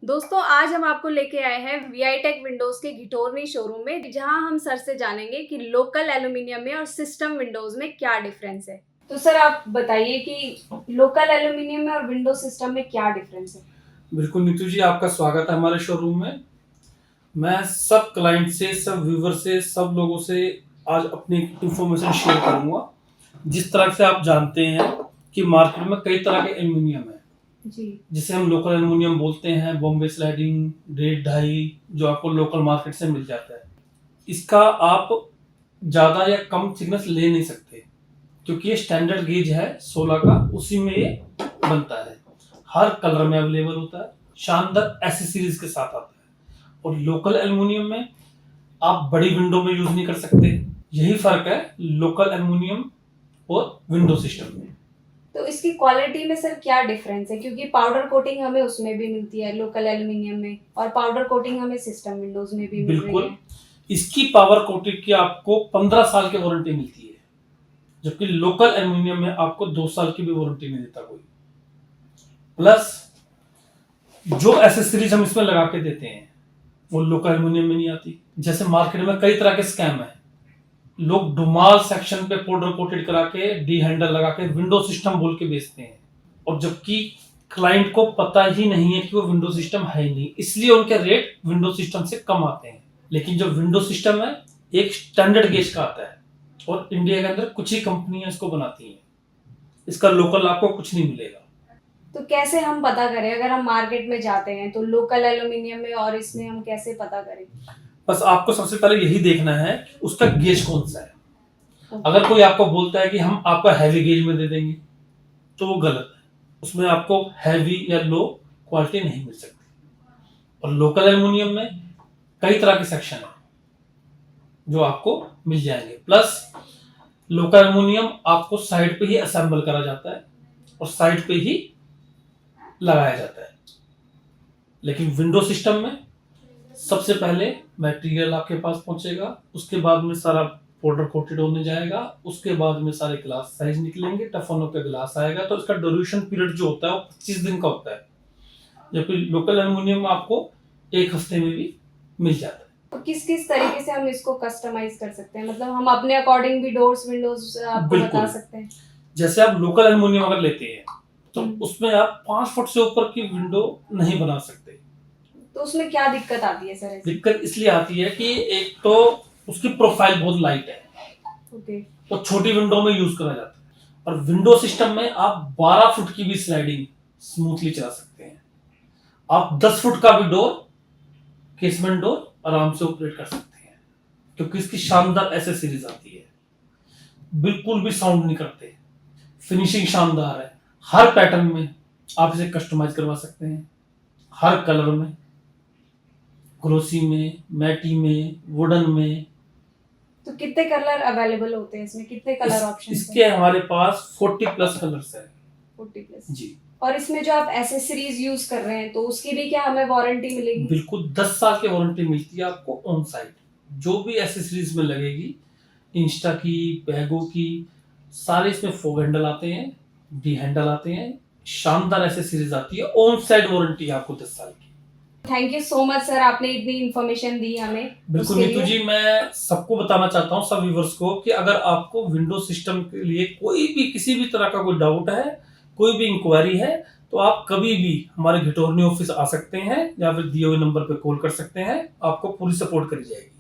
दोस्तों आज हम आपको लेके आए हैं वीआईटेक विंडोज के घिटोरनी शोरूम में, जहां हम सर से जानेंगे कि लोकल एल्यूमिनियम में और सिस्टम विंडोज में क्या डिफरेंस है। तो सर आप बताइए कि लोकल एल्यूमिनियम में और विंडो सिस्टम में क्या डिफरेंस है। बिल्कुल नीतू जी, आपका स्वागत है हमारे शोरूम में। मैं सब क्लाइंट से, सब व्यूवर से, सब लोगों से आज अपनी इंफॉर्मेशन शेयर करूंगा। जिस तरह से आप जानते हैं कि मार्केट में कई तरह के एल्यूमिनियम है, जी जिसे हम लोकल एल्यूमिनियम बोलते हैं, बॉम्बे स्लाइडिंग, ग्रेड ढाई, जो आपको लोकल मार्केट से मिल जाता है। इसका आप ज़्यादा या कम थिकनेस ले नहीं सकते, क्योंकि ये स्टैंडर्ड गेज है 16 का, उसी में ये बनता है। हर कलर में अवेलेबल होता है, शानदार एसेसरीज के साथ आता है। और लोकल एल्युमिनियम में आप बड़ी विंडो में यूज नहीं कर सकते। यही फर्क है लोकल एल्युमिनियम और विंडो सिस्टम में। तो इसकी क्वालिटी में सर क्या डिफरेंस है, क्योंकि पाउडर कोटिंग हमें उसमें भी मिलती है लोकल एल्यूमिनियम में, और पाउडर कोटिंग हमें सिस्टम विंडोज में भी मिल रही बिल्कुल, है। इसकी पावर कोटिंग की आपको 15 साल की वारंटी मिलती है, जबकि लोकल एल्युमिनियम में आपको 2 साल की भी वारंटी नहीं देता कोई। प्लस जो एसेसरीज हम इसमें लगा के देते हैं वो लोकल एल्युमिनियम में नहीं आती। जैसे मार्केट में कई तरह के स्कैम है, लोग डुमाल सेक्शन पे पाउडर कोटेड करा के, डी हैंडल लगा के विंडो सिस्टम बोल के बेचते हैं, और जबकि क्लाइंट को पता ही नहीं है कि वो विंडो सिस्टम है ही नहीं, इसलिए उनके रेट विंडो सिस्टम से कम आते हैं। लेकिन जो विंडो सिस्टम है एक स्टैंडर्ड गेज का आता है, और इंडिया के अंदर कुछ ही कंपनियां इसको बनाती हैं। इसका लोकल आपको कुछ नहीं मिलेगा। तो कैसे हम पता करें, अगर हम मार्केट में जाते हैं तो लोकल एल्यूमिनियम में और इसमें हम कैसे पता करें। बस आपको सबसे पहले यही देखना है उसका गेज कौन सा है। अगर कोई आपको बोलता है कि हम आपको हैवी गेज में दे देंगे, तो वो गलत है। उसमें आपको हैवी या लो क्वालिटी नहीं मिल सकती। और लोकल एल्युमिनियम में कई तरह के सेक्शन है जो आपको मिल जाएंगे। प्लस लोकल एल्युमिनियम आपको साइड पे ही असेंबल करा जाता है और साइड पे ही लगाया जाता है। लेकिन विंडो सिस्टम में सबसे पहले मटेरियल आपके पास पहुंचेगा, उसके बाद में सारा पाउडर कोटेड होने जाएगा, उसके बाद में सारे ग्लास साइज निकलेंगे, टफनों का ग्लास आएगा, तो इसका ड्यूरेशन पीरियड जो होता है वो 25 दिन का होता है, जबकि लोकल एल्युमिनियम में आपको 1 हफ्ते में भी मिल जाता है। तो किस किस तरीके से हम इसको कस्टमाइज कर सकते हैं, मतलब हम अपने अकॉर्डिंग भी डोर्स विंडोज आपको बता सकते हैं। जैसे आप लोकल एल्युमिनियम अगर लेते हैं तो उसमें आप 5 फुट से ऊपर की विंडो नहीं बना सकते। तो उसमें क्या दिक्कत आती है सर? दिक्कत इसलिए आती है कि एक तो उसकी प्रोफाइल बहुत लाइट है, ओके। तो छोटी विंडो में यूज करा जाता है। और विंडो सिस्टम में आप 12 फुट की भी स्लाइडिंग स्मूथली चला सकते हैं। आप 10 फुट का भी डोर, केसमेंट डोर आराम से ऑपरेट कर सकते हैं, क्योंकि इसकी शानदार एसेसरीज आती है। बिल्कुल भी साउंड नहीं करते, फिनिशिंग शानदार है। हर पैटर्न में आप इसे कस्टमाइज करवा सकते हैं, हर कलर में, ग्लोसी में, मैटी में, वुडन में। तो कितने कलर अवेलेबल होते हैं इसमें, कितने कलर ऑप्शन इसके हमारे पास 40 प्लस कलर्स है। 40 प्लस जी। और इसमें जो आप एसेसरीज यूज कर रहे हैं तो उसकी भी क्या हमें वारंटी मिलेगी? बिल्कुल 10 साल की वारंटी मिलती है आपको ऑन साइट। जो भी एसेसरीज में लगेगी, इंस्टा की, बैगो की, सारे इसमें फोग हैंडल आते हैं, डी हैंडल आते हैं, शानदार एसेसरीज आती है। ऑन साइड वारंटी आपको 10 साल की। Thank you so much sir, आपने इतनी इन्फॉर्मेशन दी हमें। बिल्कुल नीतू जी, मैं सबको बताना चाहता हूँ, सब व्यूवर्स को, कि अगर आपको विंडो सिस्टम के लिए कोई भी किसी भी तरह का कोई डाउट है, कोई भी इंक्वायरी है, तो आप कभी भी हमारे घिटोरनी ऑफिस आ सकते हैं या फिर दिए हुए नंबर पर कॉल कर सकते हैं। आपको पूरी सपोर्ट करी जाएगी।